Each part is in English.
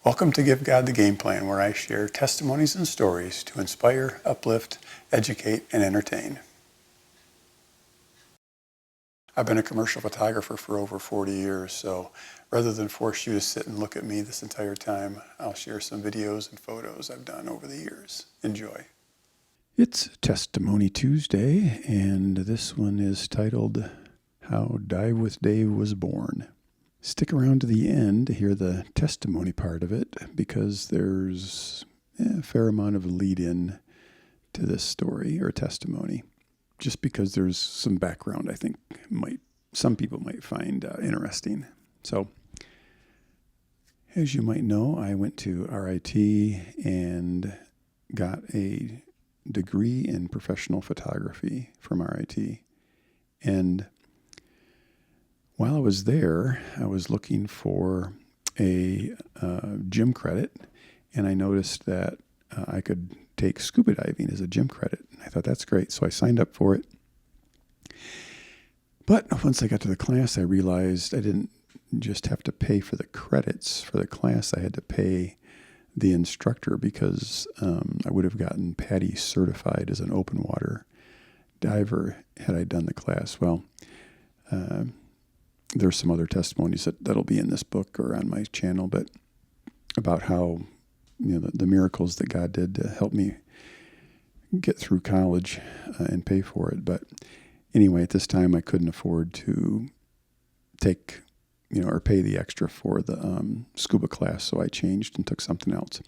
Welcome to Give God the Game Plan, where I share testimonies and stories to inspire, uplift, educate, and entertain. I've been a commercial photographer for over 40 years, so rather than force you to sit and look at me this entire time, I'll share some videos and photos I've done over the years. Enjoy. It's Testimony Tuesday, and this one is titled, How Dive with Dave Was Born. Stick around to the end to hear the testimony part of it, because there's a fair amount of lead-in to this story or testimony, just because there's some background I think some people might find interesting. So, as you might know, I went to RIT and got a degree in professional photography from RIT. And while I was there, I was looking for a gym credit, and I noticed that I could take scuba diving as a gym credit. I thought, that's great, so I signed up for it. But once I got to the class, I realized I didn't just have to pay for the credits for the class. I had to pay the instructor, because I would have gotten PADI certified as an open water diver had I done the class. Well, there's some other testimonies that'll be in this book or on my channel, but about how, the miracles that God did to help me get through college and pay for it. But anyway, at this time I couldn't afford to take, or pay the extra for the scuba class, so I changed and took something else.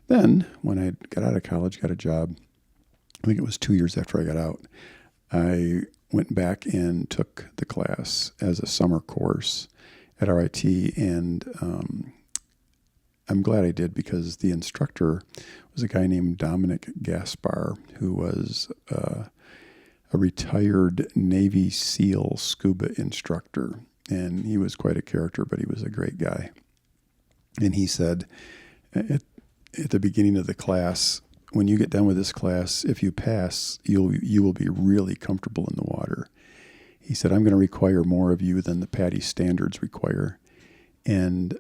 Then, when I got out of college, got a job, I think it was 2 years after I got out, I went back and took the class as a summer course at RIT, and I'm glad I did, because the instructor was a guy named Dominic Gaspar, who was a retired Navy SEAL scuba instructor, and he was quite a character, but he was a great guy. And he said at the beginning of the class, when you get done with this class, if you pass, you will be really comfortable in the water. He said, I'm going to require more of you than the PADI standards require. And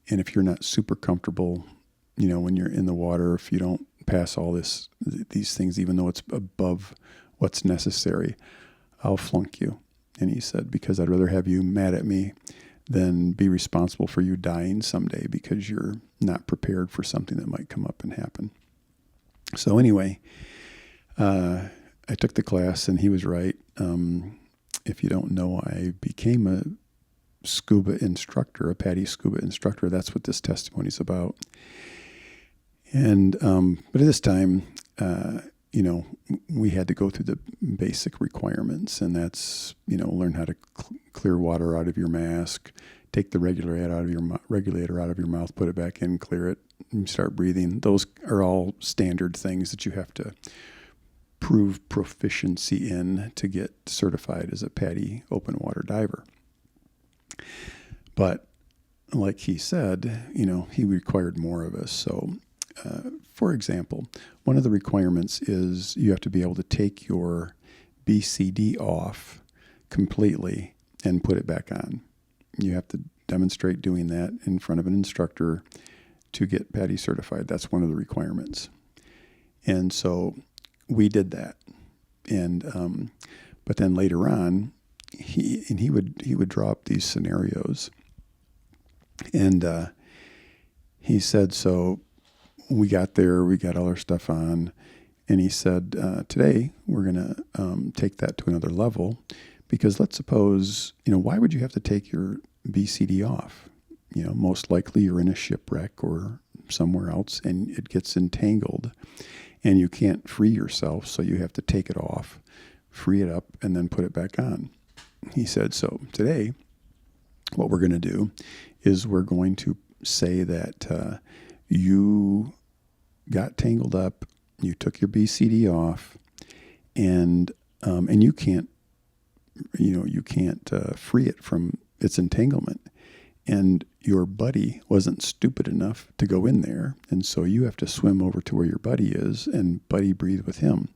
if you're not super comfortable, when you're in the water, if you don't pass all these things, even though it's above what's necessary, I'll flunk you. And he said, because I'd rather have you mad at me than be responsible for you dying someday because you're not prepared for something that might come up and happen. So anyway, I took the class, and he was right. If you don't know, I became a scuba instructor, a PADI scuba instructor. That's what this testimony is about. And but at this time, we had to go through the basic requirements, and that's, learn how to clear water out of your mask, take the regulator out of your mouth, put it back in, clear it, and start breathing. Those are all standard things that you have to prove proficiency in to get certified as a PADI open water diver. But like he said, he required more of us. So, for example, one of the requirements is you have to be able to take your BCD off completely and put it back on. You have to demonstrate doing that in front of an instructor to get PADI certified. That's one of the requirements. And so we did that. And but then later on, he would draw up these scenarios. And he said, so we got there, we got all our stuff on, and he said, today we're going to take that to another level, because let's suppose, why would you have to take your BCD off? Most likely you're in a shipwreck or somewhere else, and it gets entangled, and you can't free yourself, so you have to take it off, free it up, and then put it back on. He said, so today what we're going to do is we're going to say that you got tangled up, you took your BCD off, and you can't free it from its entanglement. And your buddy wasn't stupid enough to go in there, and so you have to swim over to where your buddy is and buddy breathe with him.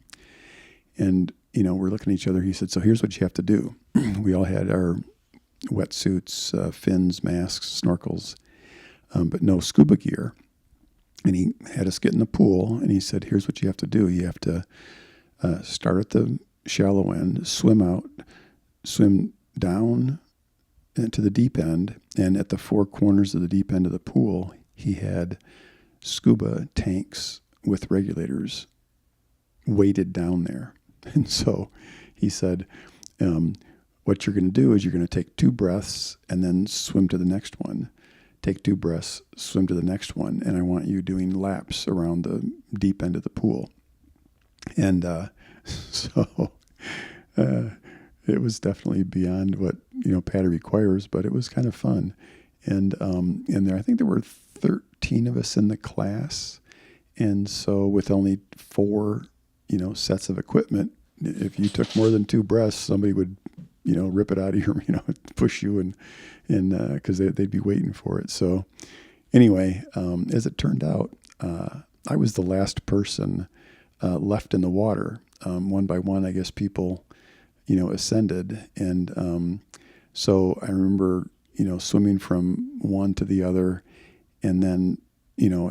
And we're looking at each other. He said, so here's what you have to do. We all had our wetsuits, fins, masks, snorkels. but no scuba gear. And he had us get in the pool, and he said, here's what you have to do. You have to start at the shallow end, swim out, swim down into the deep end, and at the four corners of the deep end of the pool, he had scuba tanks with regulators weighted down there. And so he said, what you're going to do is you're going to take 2 breaths and then swim to the next one. Take 2 breaths, swim to the next one, and I want you doing laps around the deep end of the pool. And so it was definitely beyond what PADI requires, but it was kind of fun. And there, I think there were 13 of us in the class, and so with only 4 sets of equipment, if you took more than 2 breaths, somebody would rip it out of your, push you and because they'd be waiting for it. So anyway, as it turned out, I was the last person left in the water. One by one, I guess people, ascended. And so I remember, swimming from one to the other. And then,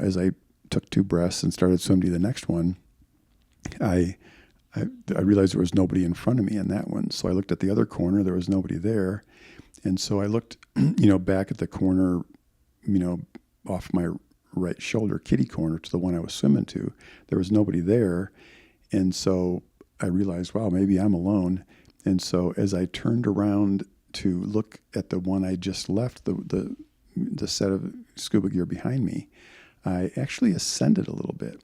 as I took 2 breaths and started swimming to the next one, I realized there was nobody in front of me in that one. So I looked at the other corner. There was nobody there. And so I looked, back at the corner, off my right shoulder, kitty corner, to the one I was swimming to. There was nobody there. And so I realized, wow, maybe I'm alone. And so as I turned around to look at the one I just left, the set of scuba gear behind me, I actually ascended a little bit.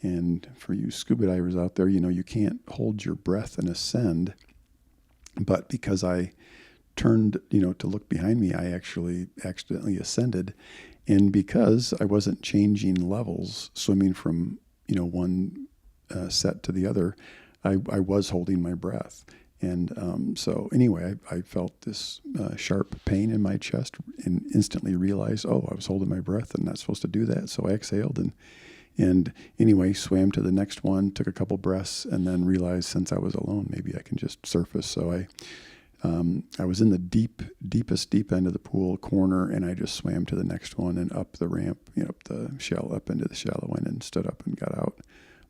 And for you scuba divers out there, you can't hold your breath and ascend. But because I turned, to look behind me, I actually accidentally ascended. And because I wasn't changing levels, swimming from, one set to the other, I was holding my breath. And so anyway, I felt this sharp pain in my chest and instantly realized, I was holding my breath and not supposed to do that. So I exhaled and anyway, swam to the next one, took a couple breaths, and then realized since I was alone, maybe I can just surface. So I was in the deepest end of the pool corner, and I just swam to the next one and up the ramp, up into the shallow end, and stood up and got out.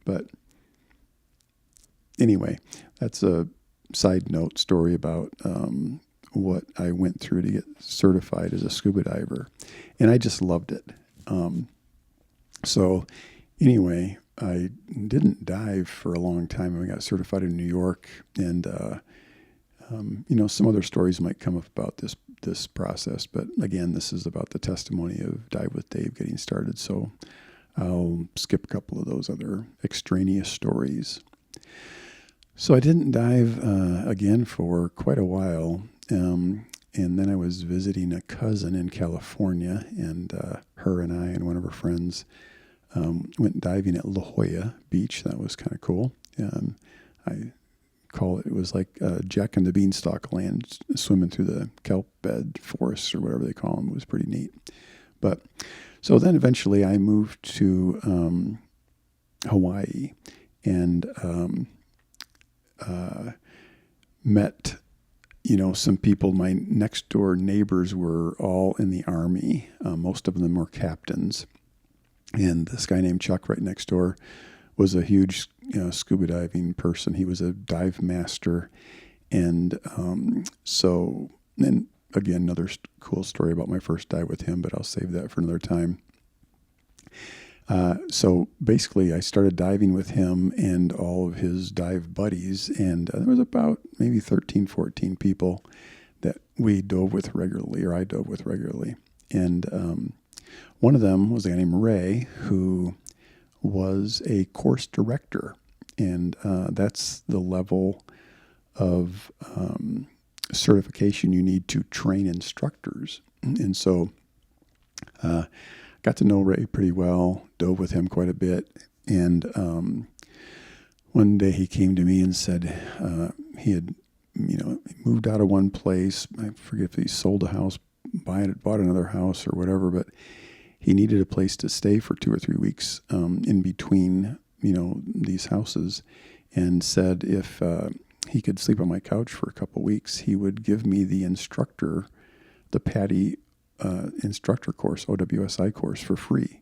But anyway, that's a side note story about what I went through to get certified as a scuba diver, and I just loved it. So anyway, I didn't dive for a long time. I got certified in New York, and some other stories might come up about this process. But again, this is about the testimony of Dive with Dave getting started. So I'll skip a couple of those other extraneous stories. So I didn't dive again for quite a while. And then I was visiting a cousin in California, and her and I and one of her friends went diving at La Jolla Beach. That was kind of cool. I call it was like Jack and the Beanstalk land, swimming through the kelp bed forests or whatever they call them. It was pretty neat. But so then eventually I moved to Hawaii and met some people. My next door neighbors were all in the Army. Most of them were captains. And this guy named Chuck right next door was a huge scuba diving person. He was a dive master. And so then again, another cool story about my first dive with him, but I'll save that for another time. So basically I started diving with him and all of his dive buddies, and there was about maybe 13, 14 people that we dove with regularly, or I dove with regularly. And one of them was a guy named Ray, who was a course director, and that's the level of certification you need to train instructors. And so got to know Ray pretty well, dove with him quite a bit, and one day he came to me and said he had moved out of one place. I forget if he sold a house, bought another house or whatever, but he needed a place to stay for 2 or 3 weeks in between, these houses, and said if he could sleep on my couch for a couple weeks, he would give me the instructor, the PADI instructor course, OWSI course, for free.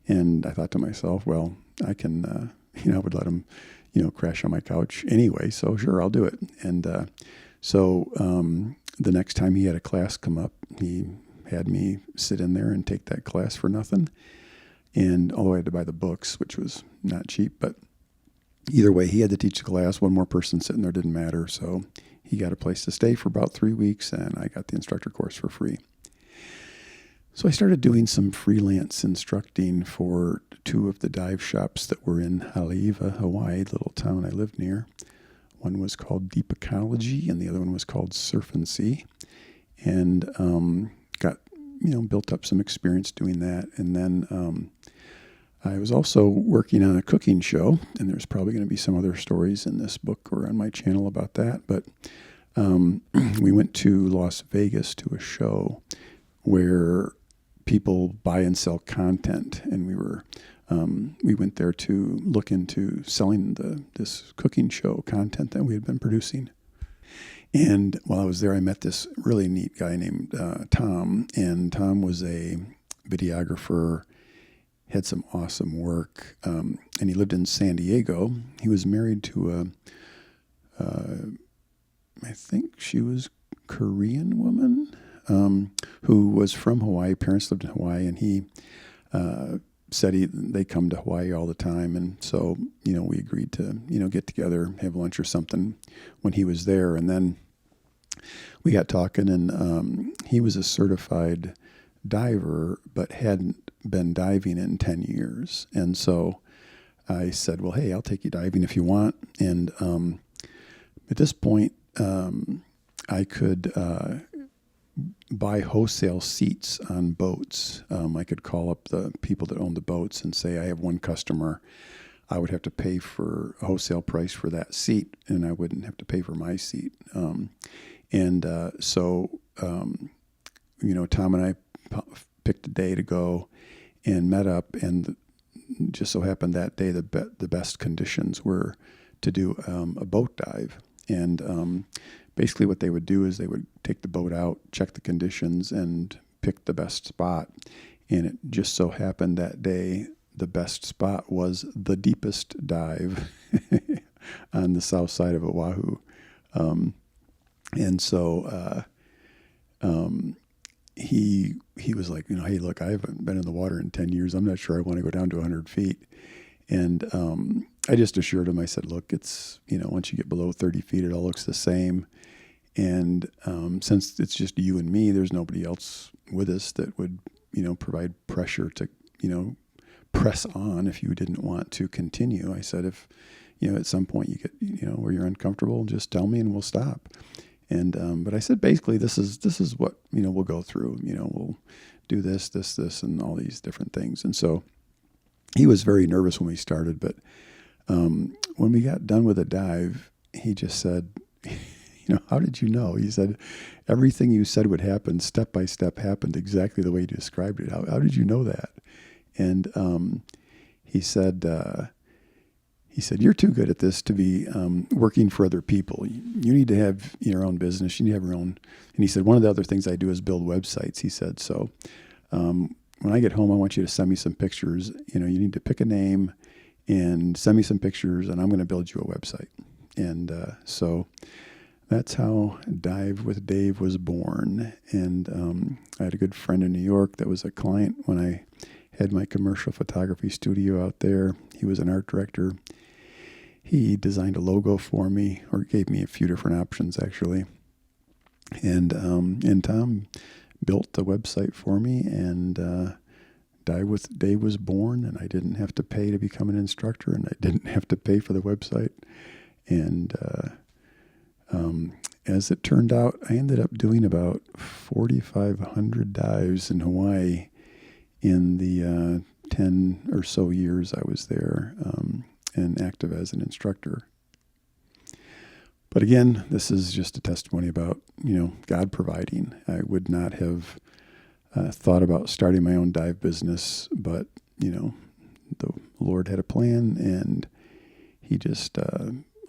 And I thought to myself, well, I can, I would let him, crash on my couch anyway. So sure, I'll do it. And so the next time he had a class come up, he had me sit in there and take that class for nothing. And although I had to buy the books, which was not cheap, but either way, he had to teach the class. One more person sitting there didn't matter. So he got a place to stay for about 3 weeks, and I got the instructor course for free. So I started doing some freelance instructing for 2 of the dive shops that were in Haleiwa, Hawaii, the little town I lived near. One was called Deep Ecology, and the other one was called Surf and Sea. And got, built up some experience doing that. And then I was also working on a cooking show, and there's probably going to be some other stories in this book or on my channel about that. But we went to Las Vegas to a show where people buy and sell content, and we went there to look into selling this cooking show content that we had been producing. And while I was there, I met this really neat guy named Tom, and Tom was a videographer, had some awesome work, and he lived in San Diego. He was married to I think she was Korean woman, who was from Hawaii. Parents lived in Hawaii, and he said they come to Hawaii all the time. And so, we agreed to, get together, have lunch or something when he was there. And then we got talking, and he was a certified diver, but hadn't been diving in 10 years. And so I said, well, hey, I'll take you diving if you want. And at this point, I could buy wholesale seats on boats. I could call up the people that own the boats and say, I have one customer. I would have to pay for a wholesale price for that seat, and I wouldn't have to pay for my seat. So Tom and I picked a day to go and met up, and just so happened that day the best conditions were to do a boat dive. And basically what they would do is they would take the boat out, check the conditions, and pick the best spot. And it just so happened that day the best spot was the deepest dive on the south side of Oahu. He was like, hey, look, I haven't been in the water in 10 years. I'm not sure I want to go down to 100 feet. And I just assured him, I said, look, it's, once you get below 30 feet, it all looks the same. And since it's just you and me, there's nobody else with us that would, provide pressure to, press on if you didn't want to continue. I said, if, at some point you get, where you're uncomfortable, just tell me and we'll stop. And but I said, basically, this is what, we'll go through. We'll do this, and all these different things. And so he was very nervous when we started, but when we got done with the dive, he just said, how did you know? He said, everything you said would happen step by step happened exactly the way you described it. How did you know that? And he said, you're too good at this to be working for other people. You need to have your own business. You need to have your own. And he said, one of the other things I do is build websites. He said, so when I get home, I want you to send me some pictures. You need to pick a name and send me some pictures, and I'm going to build you a website. And so that's how Dive with Dave was born. And I had a good friend in New York that was a client when I had my commercial photography studio out there. He was an art director. He designed a logo for me, or gave me a few different options, actually. And Tom built the website for me, and Dive with Dave was born, and I didn't have to pay to become an instructor, and I didn't have to pay for the website. And as it turned out, I ended up doing about 4,500 dives in Hawaii in the 10 or so years I was there and active as an instructor. But again, this is just a testimony about, God providing. I would not have thought about starting my own dive business, but, the Lord had a plan, and he just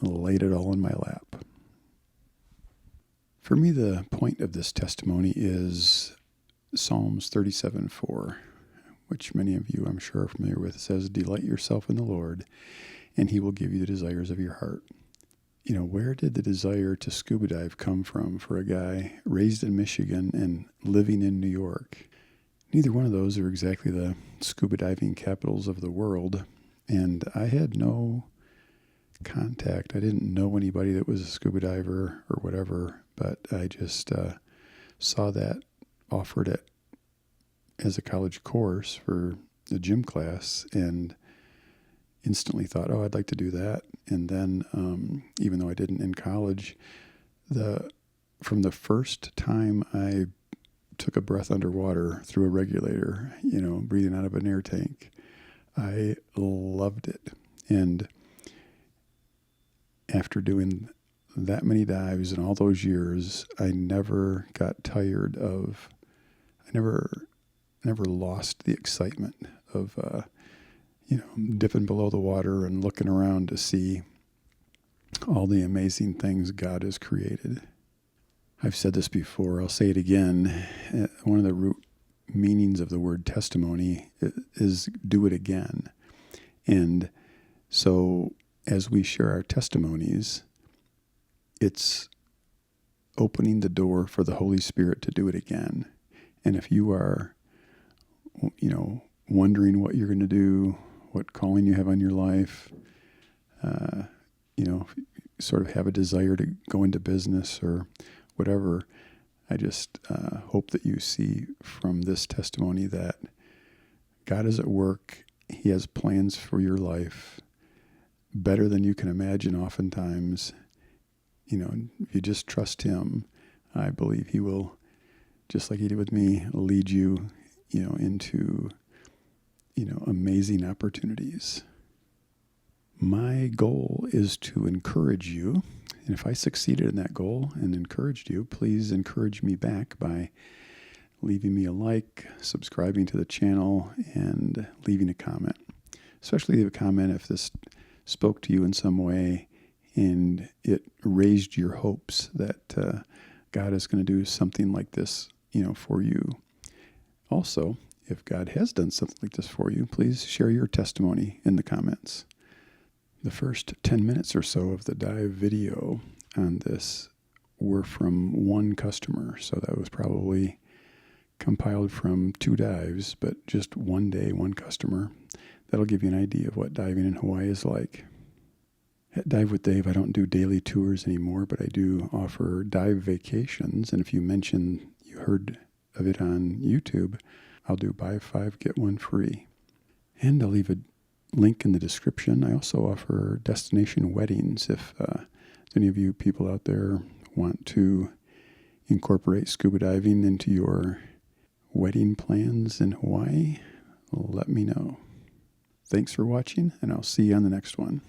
laid it all in my lap. For me, the point of this testimony is Psalms 37:4, which many of you I'm sure are familiar with. It says, "Delight yourself in the Lord, and he will give you the desires of your heart." Where did the desire to scuba dive come from for a guy raised in Michigan and living in New York? Neither one of those are exactly the scuba diving capitals of the world, and I had no contact. I didn't know anybody that was a scuba diver or whatever, but I just saw that offered it as a college course for the gym class and instantly thought, oh, I'd like to do that. And then even though I didn't in college, from the first time I took a breath underwater through a regulator, breathing out of an air tank, I loved it. And after doing that many dives in all those years, I never got tired of, I never lost the excitement of, dipping below the water and looking around to see all the amazing things God has created. I've said this before, I'll say it again. One of the root meanings of the word testimony is do it again. And so as we share our testimonies, it's opening the door for the Holy Spirit to do it again. And if you are, wondering what you're going to do, what calling you have on your life, sort of have a desire to go into business or whatever, I just hope that you see from this testimony that God is at work. He has plans for your life better than you can imagine oftentimes. If you just trust him, I believe he will, just like he did with me, lead you, into, amazing opportunities. My goal is to encourage you. And if I succeeded in that goal and encouraged you, please encourage me back by leaving me a like, subscribing to the channel, and leaving a comment. Especially leave a comment if this spoke to you in some way and it raised your hopes that God is going to do something like this, for you. Also, if God has done something like this for you, please share your testimony in the comments. The first 10 minutes or so of the dive video on this were from one customer, so that was probably compiled from 2 dives, but just one day, one customer. That'll give you an idea of what diving in Hawaii is like. At Dive with Dave, I don't do daily tours anymore, but I do offer dive vacations, and if you mention you heard of it on YouTube, I'll do buy 5, get 1 free. And I'll leave a link in the description. I also offer destination weddings. If any of you people out there want to incorporate scuba diving into your wedding plans in Hawaii, let me know. Thanks for watching, and I'll see you on the next one.